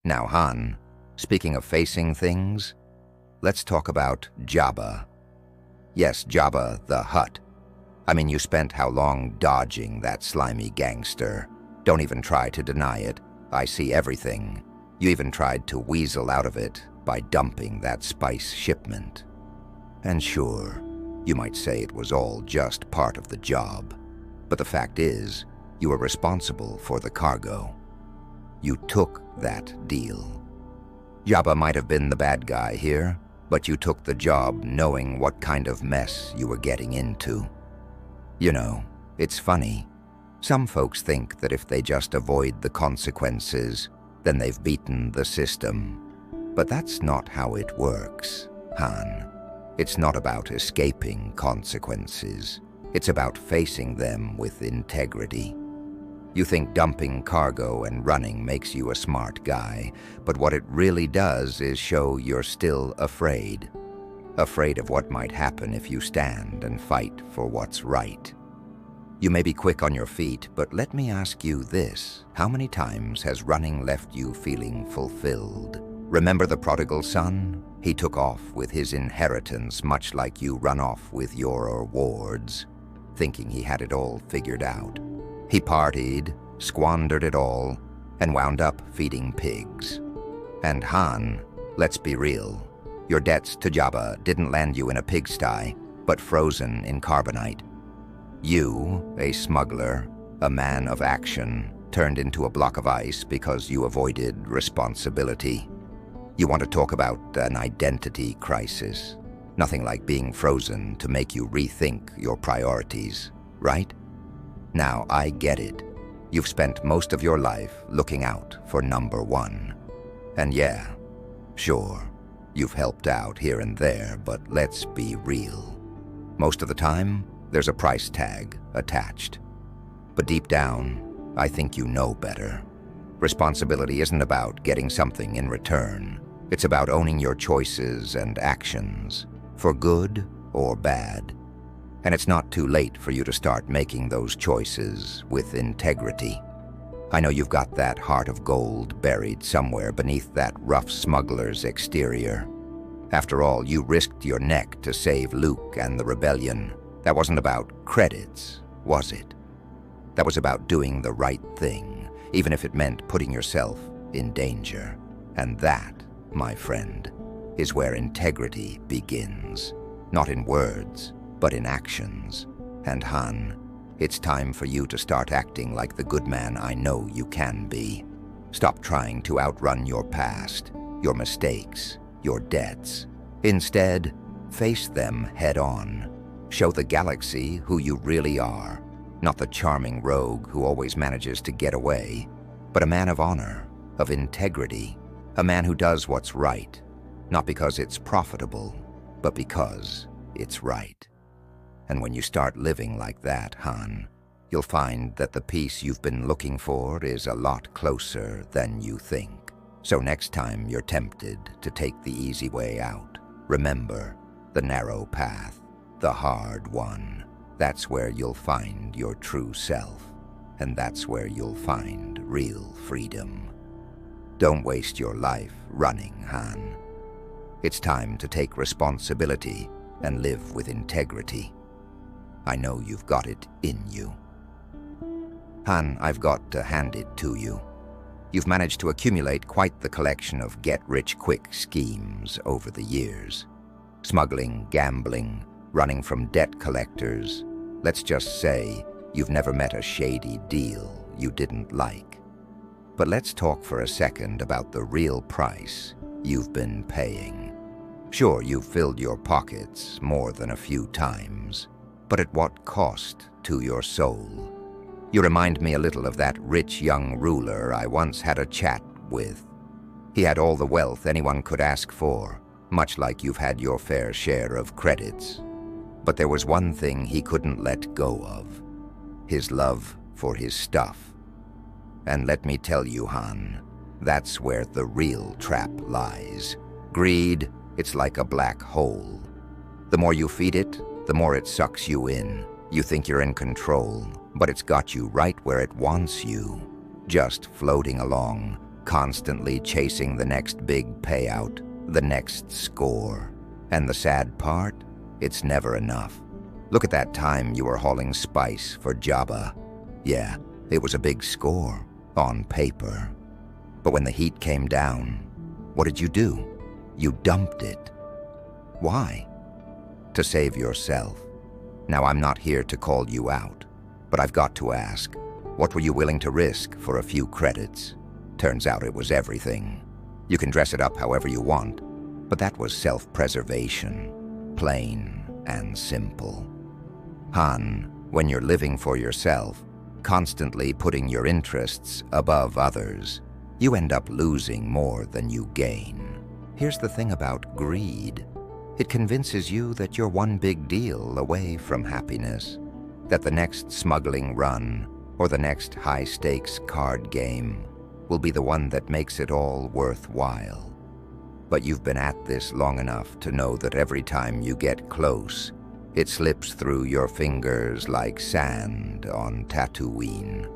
Now, Han, speaking of facing things, let's talk about Jabba. Yes, Jabba the Hut. I mean, you spent how long dodging that slimy gangster? Don't even try to deny it. I see everything. You even tried to weasel out of it by dumping that spice shipment. And sure, you might say it was all just part of the job. But the fact is, you were responsible for the cargo. You took that deal. Jabba might have been the bad guy here, but you took the job knowing what kind of mess you were getting into. You know, it's funny. Some folks think that if they just avoid the consequences, then they've beaten the system. But that's not how it works, Han. It's not about escaping consequences. It's about facing them with integrity. You think dumping cargo and running makes you a smart guy, but what it really does is show you're still afraid. Afraid of what might happen if you stand and fight for what's right. You may be quick on your feet, but let me ask you this. How many times has running left you feeling fulfilled? Remember the prodigal son? He took off with his inheritance much like you run off with your rewards, thinking he had it all figured out. He partied, squandered it all, and wound up feeding pigs. And Han, let's be real, your debts to Jabba didn't land you in a pigsty, but frozen in carbonite. You, a smuggler, a man of action, turned into a block of ice because you avoided responsibility. You want to talk about an identity crisis? Nothing like being frozen to make you rethink your priorities, right? Now, I get it. You've spent most of your life looking out for number one. And yeah, sure, you've helped out here and there, but let's be real. Most of the time, there's a price tag attached. But deep down, I think you know better. Responsibility isn't about getting something in return. It's about owning your choices and actions, for good or bad. And it's not too late for you to start making those choices with integrity. I know you've got that heart of gold buried somewhere beneath that rough smuggler's exterior. After all, you risked your neck to save Luke and the rebellion. That wasn't about credits, was it? That was about doing the right thing, even if it meant putting yourself in danger. And that, my friend, is where integrity begins. Not in words, but in actions. And Han, it's time for you to start acting like the good man I know you can be. Stop trying to outrun your past, your mistakes, your debts. Instead, face them head on. Show the galaxy who you really are. Not the charming rogue who always manages to get away, but a man of honor, of integrity, a man who does what's right, not because it's profitable, but because it's right. And when you start living like that, Han, you'll find that the peace you've been looking for is a lot closer than you think. So next time you're tempted to take the easy way out, remember the narrow path, the hard one. That's where you'll find your true self, and that's where you'll find real freedom. Don't waste your life running, Han. It's time to take responsibility and live with integrity. I know you've got it in you. Han, I've got to hand it to you. You've managed to accumulate quite the collection of get-rich-quick schemes over the years. Smuggling, gambling, running from debt collectors. Let's just say you've never met a shady deal you didn't like. But let's talk for a second about the real price you've been paying. Sure, you've filled your pockets more than a few times, but at what cost to your soul? You remind me a little of that rich young ruler I once had a chat with. He had all the wealth anyone could ask for, much like you've had your fair share of credits. But there was one thing he couldn't let go of: his love for his stuff. And let me tell you, Han, that's where the real trap lies. Greed, it's like a black hole. The more you feed it, the more it sucks you in. You think you're in control, but it's got you right where it wants you, just floating along, constantly chasing the next big payout, the next score. And the sad part? It's never enough. Look at that time you were hauling spice for Jabba. Yeah, it was a big score, on paper. But when the heat came down, what did you do? You dumped it. Why? To save yourself. Now, I'm not here to call you out, but I've got to ask, what were you willing to risk for a few credits? Turns out it was everything. You can dress it up however you want, but that was self-preservation, plain and simple. Han, when you're living for yourself, constantly putting your interests above others, you end up losing more than you gain. Here's the thing about greed. It convinces you that you're one big deal away from happiness, that the next smuggling run or the next high-stakes card game will be the one that makes it all worthwhile. But you've been at this long enough to know that every time you get close, it slips through your fingers like sand on Tatooine.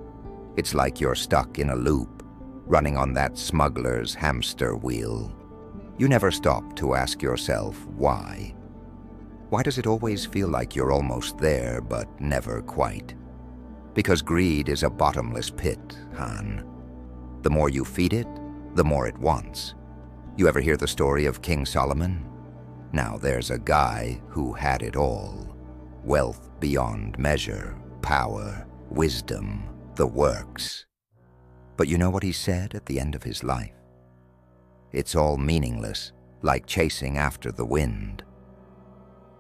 It's like you're stuck in a loop, running on that smuggler's hamster wheel. You never stop to ask yourself why. Why does it always feel like you're almost there, but never quite? Because greed is a bottomless pit, Han. The more you feed it, the more it wants. You ever hear the story of King Solomon? Now there's a guy who had it all. Wealth beyond measure, power, wisdom, the works. But you know what he said at the end of his life? It's all meaningless, like chasing after the wind.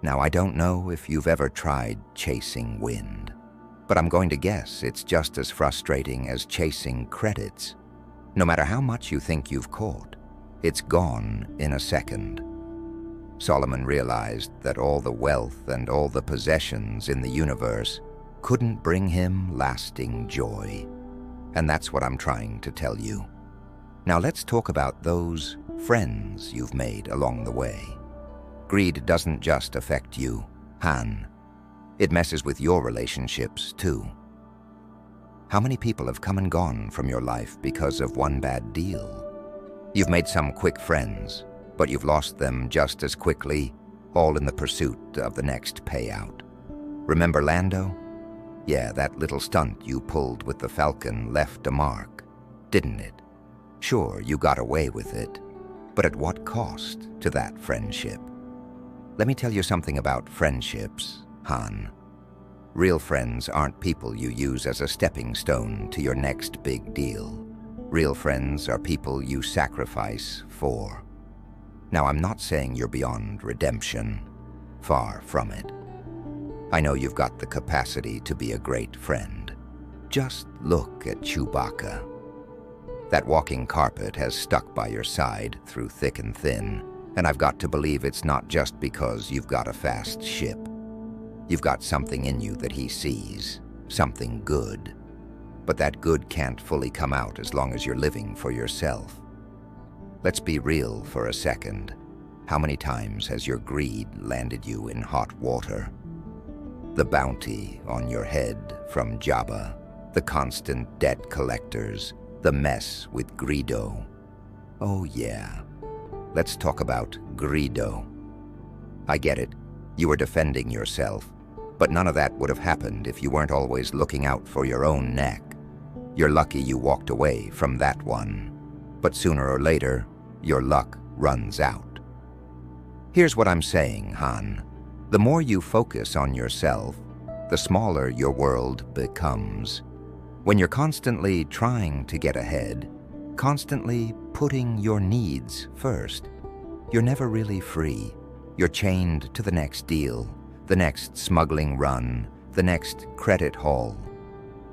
Now, I don't know if you've ever tried chasing wind, but I'm going to guess it's just as frustrating as chasing credits. No matter how much you think you've caught, it's gone in a second. Solomon realized that all the wealth and all the possessions in the universe couldn't bring him lasting joy. And that's what I'm trying to tell you. Now let's talk about those friends you've made along the way. Greed doesn't just affect you, Han. It messes with your relationships too. How many people have come and gone from your life because of one bad deal? You've made some quick friends, but you've lost them just as quickly, all in the pursuit of the next payout. Remember Lando? Yeah, that little stunt you pulled with the Falcon left a mark, didn't it? Sure, you got away with it, but at what cost to that friendship? Let me tell you something about friendships, Han. Real friends aren't people you use as a stepping stone to your next big deal. Real friends are people you sacrifice for. Now, I'm not saying you're beyond redemption. Far from it. I know you've got the capacity to be a great friend. Just look at Chewbacca. That walking carpet has stuck by your side through thick and thin, and I've got to believe it's not just because you've got a fast ship. You've got something in you that he sees, something good. But that good can't fully come out as long as you're living for yourself. Let's be real for a second. How many times has your greed landed you in hot water? The bounty on your head from Jabba, the constant debt collectors, the mess with Greedo. Oh yeah, let's talk about Greedo. I get it, you were defending yourself, but none of that would have happened if you weren't always looking out for your own neck. You're lucky you walked away from that one, but sooner or later, your luck runs out. Here's what I'm saying, Han. The more you focus on yourself, the smaller your world becomes. When you're constantly trying to get ahead, constantly putting your needs first, you're never really free. You're chained to the next deal, the next smuggling run, the next credit haul.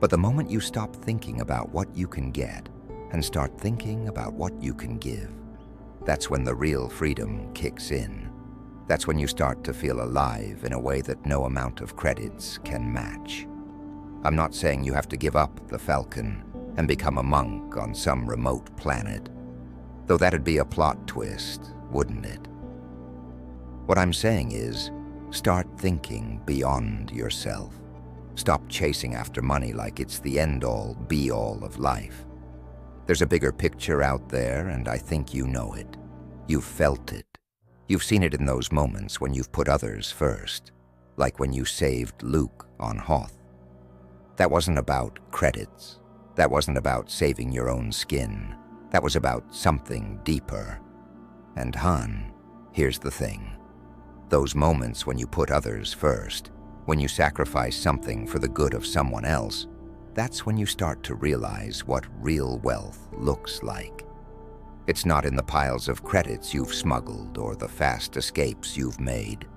But the moment you stop thinking about what you can get and start thinking about what you can give, that's when the real freedom kicks in. That's when you start to feel alive in a way that no amount of credits can match. I'm not saying you have to give up the Falcon and become a monk on some remote planet, though that'd be a plot twist, wouldn't it? What I'm saying is, start thinking beyond yourself. Stop chasing after money like it's the end-all, be-all of life. There's a bigger picture out there, and I think you know it. You've felt it. You've seen it in those moments when you've put others first, like when you saved Luke on Hoth. That wasn't about credits. That wasn't about saving your own skin. That was about something deeper. And Han, here's the thing. Those moments when you put others first, when you sacrifice something for the good of someone else, that's when you start to realize what real wealth looks like. It's not in the piles of credits you've smuggled or the fast escapes you've made.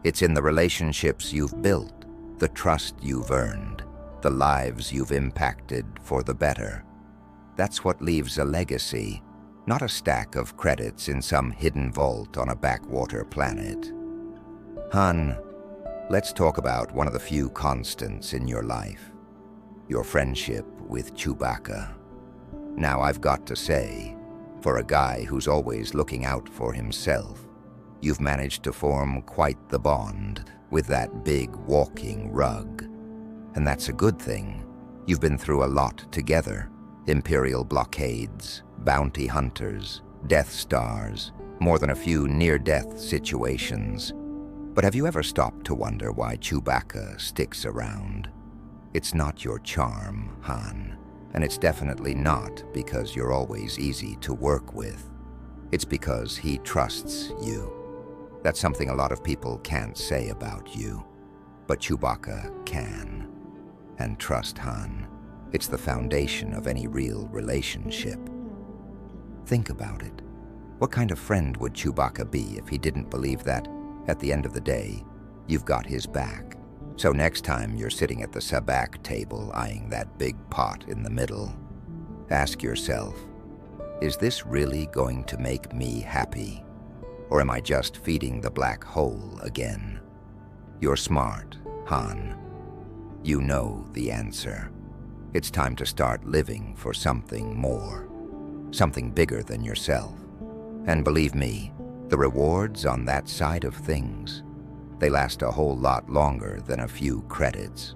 It's in the relationships you've built, the trust you've earned, the lives you've impacted for the better. That's what leaves a legacy, not a stack of credits in some hidden vault on a backwater planet. Han, let's talk about one of the few constants in your life. Your friendship with Chewbacca. Now I've got to say, for a guy who's always looking out for himself, you've managed to form quite the bond with that big walking rug. And that's a good thing. You've been through a lot together. Imperial blockades, bounty hunters, Death Stars, more than a few near-death situations. But have you ever stopped to wonder why Chewbacca sticks around? It's not your charm, Han, and it's definitely not because you're always easy to work with. It's because he trusts you. That's something a lot of people can't say about you, but Chewbacca can. And trust, Han, it's the foundation of any real relationship. Think about it. What kind of friend would Chewbacca be if he didn't believe that, at the end of the day, you've got his back? So next time you're sitting at the sabacc table eyeing that big pot in the middle, ask yourself, is this really going to make me happy? Or am I just feeding the black hole again? You're smart, Han. You know the answer. It's time to start living for something more, something bigger than yourself. And believe me, the rewards on that side of things, they last a whole lot longer than a few credits.